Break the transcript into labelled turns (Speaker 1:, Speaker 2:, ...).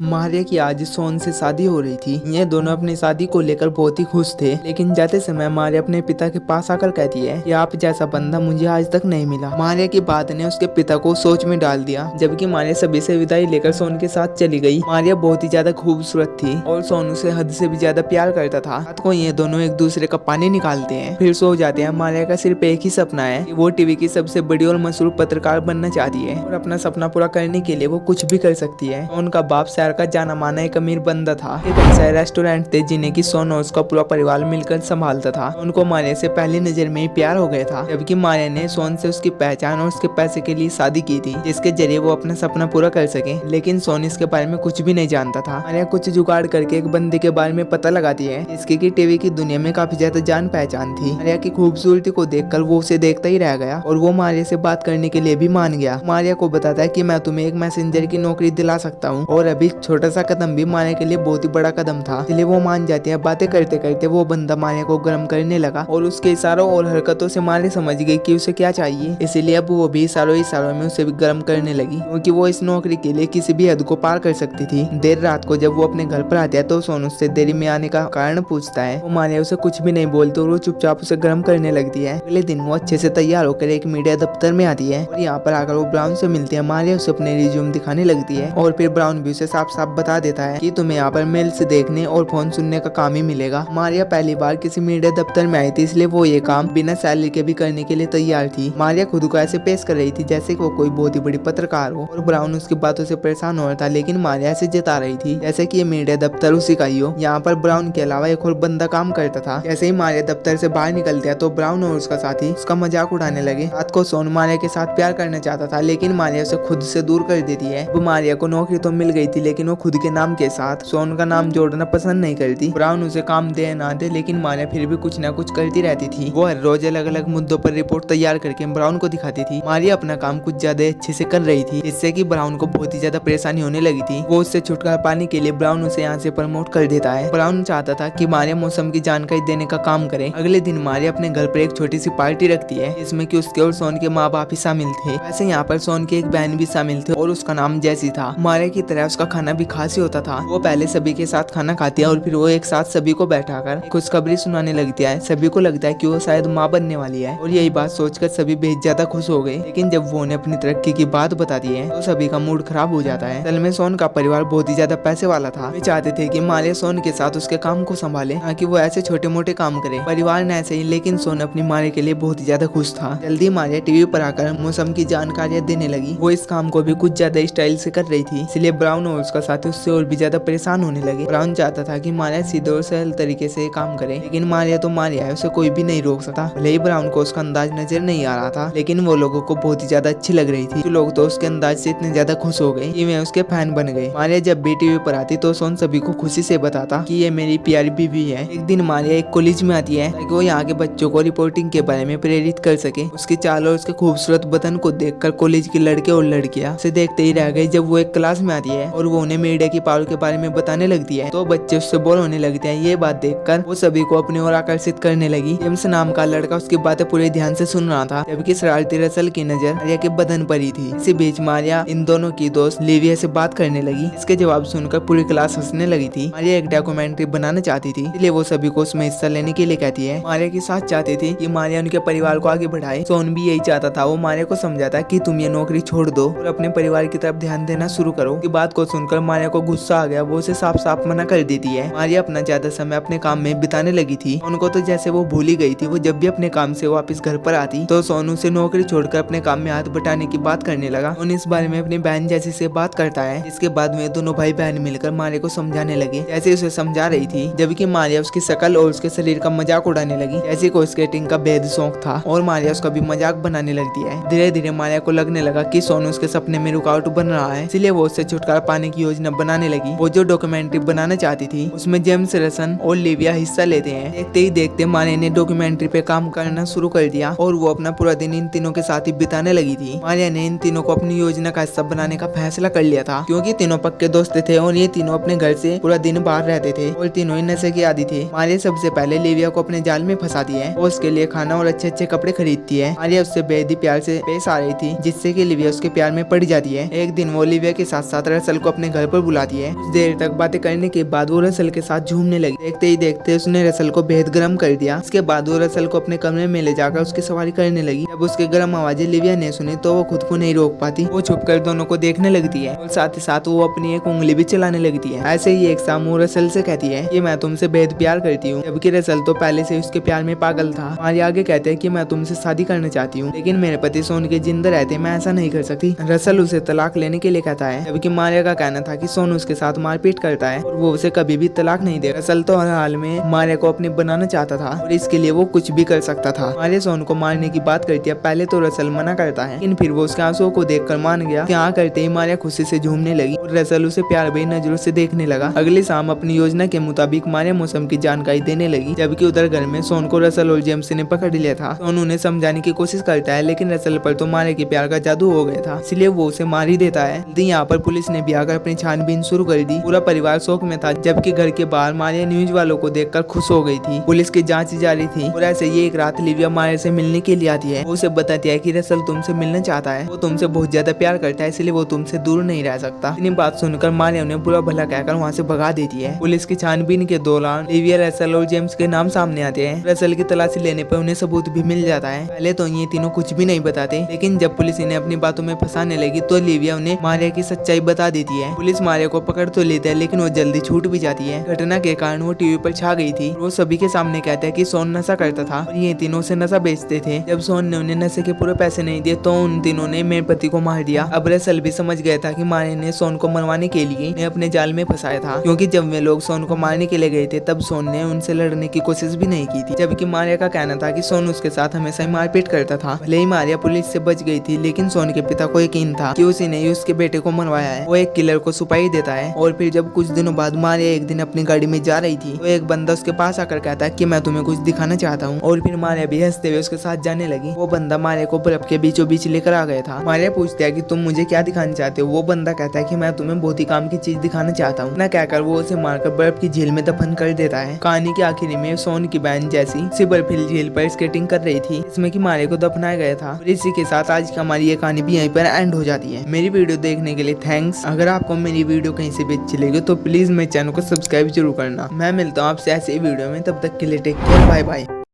Speaker 1: मारिया की आज सोन से शादी हो रही थी। ये दोनों अपनी शादी को लेकर बहुत ही खुश थे, लेकिन जाते समय मारिया अपने पिता के पास आकर कहती है कि आप जैसा बंदा मुझे आज तक नहीं मिला। मारिया की बात ने उसके पिता को सोच में डाल दिया। जबकि मारिया सभी से विदाई लेकर सोन के साथ चली गई। मारिया बहुत ही ज्यादा खूबसूरत थी और सोनू से हद से भी ज्यादा प्यार करता था। रात को ये दोनों एक दूसरे का पानी निकालते हैं, फिर सो जाते हैं। मारिया का सिर्फ एक ही सपना है कि वो टीवी की सबसे बड़ी और मशहूर पत्रकार बनना चाहती है और अपना सपना पूरा करने के लिए वो कुछ भी कर सकती है। उनका बाप शहर का जाना माना एक अमीर बंदा था। एक ऐसा रेस्टोरेंट थे जिन्हें की सोन और उसका पूरा परिवार मिलकर संभालता था। उनको मारिया से पहली नजर में ही प्यार हो गया था, जबकि मारिया ने सोन से उसकी पहचान और उसके पैसे के लिए शादी की थी, जिसके जरिए वो अपना सपना पूरा कर सके। लेकिन सोन इसके बारे में कुछ भी नहीं जानता था। मारिया कुछ जुगाड़ करके एक बंदे के बारे में पता लगाती है, जिसकी की टीवी की दुनिया में काफी ज्यादा जान पहचान थी। मारिया की खूबसूरती को देखकर वो उसे देखता ही रह गया और वो मारिया से बात करने के लिए भी मान गया। मारिया को बताता है कि मैं तुम्हें एक मैसेंजर की नौकरी दिला सकता हूँ, और अभी छोटा सा कदम भी मारिया के लिए बहुत ही बड़ा कदम था, इसलिए वो मान जाती है। बातें करते करते वो बंदा मारिया को गर्म करने लगा और उसके इशारों और हरकतों से मारिया समझ गई कि उसे क्या चाहिए, इसीलिए अब वो भी इशारों में उसे भी गर्म करने लगी, क्योंकि वो इस नौकरी के लिए किसी भी हद को पार कर सकती थी। देर रात को जब वो अपने घर पर आती है तो सोनू उससे देरी में आने का कारण पूछता है। वो मारिया उसे कुछ भी नहीं बोलती और वो चुपचाप उसे गर्म करने लगती है। अगले दिन वो अच्छे से तैयार होकर एक मीडिया दफ्तर में आती है और यहाँ पर आकर वो ब्राउन से मिलती है। मारिया उसे अपने रिज्यूम दिखाने लगती है और फिर ब्राउन भी उसे साफ साफ बता देता है कि तुम्हें यहाँ पर मेल से देखने और फोन सुनने का काम ही मिलेगा। मारिया पहली बार किसी मीडिया दफ्तर में आई थी, इसलिए वो ये काम बिना सैलरी के भी करने के लिए तैयार थी। मारिया खुद को ऐसे पेश कर रही थी जैसे कि वो कोई बहुत ही बड़ी पत्रकार हो, और ब्राउन उसकी बातों से परेशान हो रहा था, लेकिन मारिया ऐसे जता रही थी जैसे कि ये मीडिया दफ्तर उसी का ही हो। यहाँ पर ब्राउन के अलावा एक और बंदा काम करता था। जैसे ही मारिया दफ्तर से बाहर निकल गया तो ब्राउन और उसका साथी उसका मजाक उड़ाने लगे। रात को सोन मारिया के साथ प्यार करना चाहता था, लेकिन मारिया उसे खुद से दूर कर देती है। वो मारिया को नौकरी तो मिल गई थी, लेकिन वो खुद के नाम के साथ सोन का नाम जोड़ना पसंद नहीं करती। ब्राउन उसे काम दे ना दे, लेकिन मारिया फिर भी कुछ ना कुछ करती रहती थी। वो हर रोज अलग अलग मुद्दों पर रिपोर्ट तैयार करके ब्राउन को दिखाती थी। मारिया अपना काम कुछ ज्यादा अच्छे से कर रही थी, जिससे कि ब्राउन को बहुत ही ज्यादा परेशानी होने लगी थी। वो उससे छुटकारा पाने के लिए ब्राउन उसे यहाँ से प्रमोट कर देता है। ब्राउन चाहता था कि मारिया मौसम की जानकारी देने का काम करे। अगले दिन मारिया अपने घर पर एक छोटी सी पार्टी रखती है, जिसमें कि उसके और सोन के माँ बाप ही शामिल थे। वैसे यहाँ पर सोन की एक बहन भी शामिल थी और उसका नाम जैसी था। मारिया की तरह उसका खाना भी खास ही होता था। वो पहले सभी के साथ खाना खाती है और फिर वो एक साथ सभी को बैठाकर खुशखबरी सुनाने लगती है। सभी को लगता है कि वो शायद माँ बनने वाली है, और यही बात सोचकर सभी बेहद ज्यादा खुश हो गए। लेकिन जब वो उन्हें अपनी तरक्की की बात बताती है तो सभी का मूड खराब हो जाता है। असल में सोन का परिवार बहुत ही ज्यादा पैसे वाला था। वे चाहते थे कि मारिया सोन के साथ उसके काम को संभाले, ना कि वो ऐसे छोटे मोटे काम करे। परिवार ने ऐसे ही, लेकिन सोन अपनी मारिया के लिए बहुत ही ज्यादा खुश था। जल्दी मारिया टीवी पर आकर मौसम की जानकारियां देने लगी। वो इस काम को भी कुछ ज्यादा स्टाइल से कर रही थी, इसलिए ब्राउन और उसका साथी उससे और भी ज्यादा परेशान होने लगे। ब्राउन चाहता था कि मारिया सीधे और सरल तरीके से काम करे, लेकिन मारिया तो मारिया है, उसे कोई भी नहीं रोक सकता। भले ही ब्राउन को उसका अंदाज नजर नहीं आ रहा था, लेकिन वो लोगों को बहुत ही ज्यादा अच्छी लग रही थी। लोग तो उसके अंदाज से इतने ज्यादा खुश हो गए कि वे उसके फैन बन गए। मारिया जब भी टीवी पर आती तो सोन सभी को खुशी से बताता कि ये मेरी प्यारी बीवी है। एक दिन मारिया एक कॉलेज में आती है ताकि वो यहाँ के बच्चों को रिपोर्टिंग के बारे में प्रेरित कर सके। उसकी चाल और उसके खूबसूरत बदन को देखकर कॉलेज के लड़के और लड़कियां उसे देखते ही रह गए। जब वो एक क्लास में आती है और वो उन्हें मीडिया की पावर के बारे में बताने लगती है तो बच्चे उससे बोर होने लगते हैं। ये बात देखकर वो सभी को अपनी ओर आकर्षित करने लगी। जेम्स नाम का लड़का उसकी बातें पूरे ध्यान से सुन रहा था, जबकि शरारती रसल की नजर मारिया के बदन पर ही थी। इसी बीच मारिया इन दोनों की दोस्त लिविया से बात करने लगी। इसके जवाब सुनकर पूरी क्लास हंसने लगी थी। मारिया एक डॉक्यूमेंट्री बनाना चाहती थी, इसलिए वो सभी को उसमें हिस्सा लेने के लिए कहती है। मारिया के साथ चाहती थी कि मारिया उनके परिवार को आगे बढ़ाए। सोन भी यही चाहता था। वो मारिया को समझाता कि तुम ये नौकरी छोड़ दो और अपने परिवार की तरफ ध्यान देना शुरू करो। की बात को सुनकर मारिया को गुस्सा आ गया। वो उसे साफ साफ मना कर देती है। मारिया अपना ज्यादा समय अपने काम में बिताने लगी थी। उनको तो जैसे वो भूल ही गई थी। वो जब भी अपने काम से वापस घर पर आती तो सोनू से नौकरी छोड़कर अपने काम में हाथ बटाने की बात करने लगा। उन इस बारे में अपनी बहन जैसी से बात करता है। इसके बाद में दोनों भाई बहन मिलकर मारिया को समझाने लगे, जैसे उसे समझा रही थी, जबकि मारिया उसकी शकल और उसके शरीर का मजाक उड़ाने लगी, जैसे को स्केटिंग का बेहद शौक था और मारिया उसका भी मजाक बनाने लगती है। धीरे धीरे मारिया को लगने लगा कि सोनू उसके सपने में रुकावट बन रहा है, इसलिए वो उससे छुटकारा पाने की योजना बनाने लगी। वो जो डॉक्यूमेंट्री बनाना चाहती थी उसमें जेम्स रसन और लिविया हिस्सा लेते हैं। देखते ही देखते मारिया ने डॉक्यूमेंट्री पे काम करना शुरू कर दिया और वो अपना पूरा दिन इन तीनों के साथ ही बिताने लगी थी। मारिया ने इन तीनों को अपनी योजना का हिस्सा बनाने का फैसला कर लिया था, क्योंकि तीनों पक्के दोस्त थे और ये तीनों अपने घर से पूरा दिन बाहर रहते थे और तीनों ही नशे के आदी थे। मारिया सबसे पहले लिविया को अपने जाल में फंसाती है और उसके लिए खाना और अच्छे अच्छे कपड़े खरीदती है। मारिया उससे बेहद प्यार से पेश आ रही थी, जिससे कि लिविया उसके प्यार में पड़ जाती है। एक दिन वो लिविया के साथ साथ रसल को अपने घर पर बुलाती है। कुछ देर तक बातें करने के बाद वो रसल के साथ झूमने लगी। देखते ही देखते उसने रसल को बेहद गर्म कर दिया। इसके बाद वो रसल को अपने कमरे में ले जाकर उसकी सवारी करने लगी। जब उसके गर्म आवाजें लिविया ने सुनी तो वो खुद को नहीं रोक पाती। वो छुपकर दोनों को देखने लगती है और साथ ही साथ वो अपनी एक उंगली भी चलाने लगती है। ऐसे ही एक शाम वो रसल से कहती है कि मैं तुमसे बेहद प्यार करती हूँ, जबकि रसल तो पहले से उसके प्यार में पागल था। मारिया आगे कहते हैं कि मैं तुमसे शादी करना चाहती हूँ, लेकिन मेरे पति सोन के जिंदा रहते मैं ऐसा नहीं कर सकती। रसल उसे तलाक लेने के लिए कहता है, जबकि मारिया का कहना था कि सोन उसके साथ मारपीट करता है और वो उसे कभी भी तलाक नहीं दे। रसल तो हर हाल में मारिया को अपनी बनाना चाहता था और इसके लिए वो कुछ भी कर सकता था। मारिया सोन को मारने की बात करती है। पहले तो रसल मना करता है, लेकिन फिर वो उसके आंसुओं को देखकर मान गया। यहाँ करते ही मारिया खुशी से झूमने लगी और रसल उसे प्यार भरी नजरों से देखने लगा। अगली शाम अपनी योजना के मुताबिक मारिया मौसम की जानकारी देने लगी, जबकि उधर घर में सोन को रसल और जेम्स ने पकड़ लिया था। सोन उन्हें समझाने की कोशिश करता है, लेकिन रसल पर तो मारिया के प्यार का जादू हो गया था, इसलिए वो उसे मार ही देता है। यहाँ पर पुलिस ने भी आकर अपनी छानबीन शुरू कर दी। पूरा परिवार शोक में था, जबकि घर के बाहर मारिया न्यूज वालों को देखकर खुश हो गई थी। पुलिस की जांच जारी थी और ऐसे ही एक रात लिविया मारिया से मिलने के लिए आती है। वो उसे बताती है कि रसल तुमसे मिलना चाहता है, वो तुमसे बहुत ज्यादा प्यार करता है, इसलिए वो तुमसे दूर नहीं रह सकता। इतनी बात सुनकर मारिया उन्हें बुरा भला कहकर वहाँ से भगा देती है। पुलिस की छानबीन के दौरान लिविया, रसल और जेम्स के नाम सामने आते हैं। रसल की तलाशी लेने पर उन्हें सबूत भी मिल जाता है। पहले तो ये तीनों कुछ भी नहीं बताते, लेकिन जब पुलिस इन्हें अपनी बातों में फंसाने लगी तो लिविया उन्हें मारिया की सच्चाई बता देती है। पुलिस मारिया को पकड़ तो लेता है, लेकिन वो जल्दी छूट भी जाती है। घटना के कारण वो टीवी पर छा गई थी। वो सभी के सामने कहता है कि सोन नशा करता था और ये तीनों से नशा बेचते थे। जब सोन ने उन्हें नशे के पूरे पैसे नहीं दिए तो उन तीनों ने मेरे पति को मार दिया। अब रसल भी समझ गया था कि मारिया ने सोन को मरवाने के लिए उन्हें अपने जाल में फंसाया था, क्योंकि जब वे लोग सोन को मारने के लिए गए थे तब सोन ने उनसे लड़ने की कोशिश भी नहीं की थी। जबकि मारिया का कहना था कि सोन उसके साथ हमेशा ही मारपीट करता था। भले ही मारिया पुलिस से बच गई थी, लेकिन सोन के पिता को यकीन था कि उसी ने ही उसके बेटे को मरवाया है। वो एक किलर को सुपारी देता है। और फिर जब कुछ दिनों बाद मारिया एक दिन अपनी गाड़ी में जा रही थी तो एक बंदा उसके पास आकर कहता है कि मैं तुम्हें कुछ दिखाना चाहता हूँ। और फिर मारिया भी हंसते हुए उसके साथ जाने लगी। वो बंदा मारिया को बर्फ के बीचों बीच लेकर आ गया था। मारिया पूछती है कि तुम मुझे क्या दिखाना चाहते हो। वो बंदा कहता है कि मैं तुम्हें बहुत ही काम की चीज दिखाना चाहता हूँ। ना कहकर वो उसे मारकर बर्फ की झील में दफन कर देता है। कहानी के आखिरी में सोन की बहन जैसी सिबरफिल झील पर स्केटिंग कर रही थी, इसमें कि मारिया को दफनाया गया था। और इसी के साथ आज की हमारी ये कहानी भी यहीं पर एंड हो जाती है। मेरी वीडियो देखने के लिए थैंक्स। अगर आपको मेरी वीडियो कहीं से भी अच्छी लगी तो प्लीज मेरे चैनल को सब्सक्राइब जरूर करना। मैं मिलता हूँ आपसे ऐसे ही वीडियो में, तब तक के लिए टेक केयर, बाय बाय।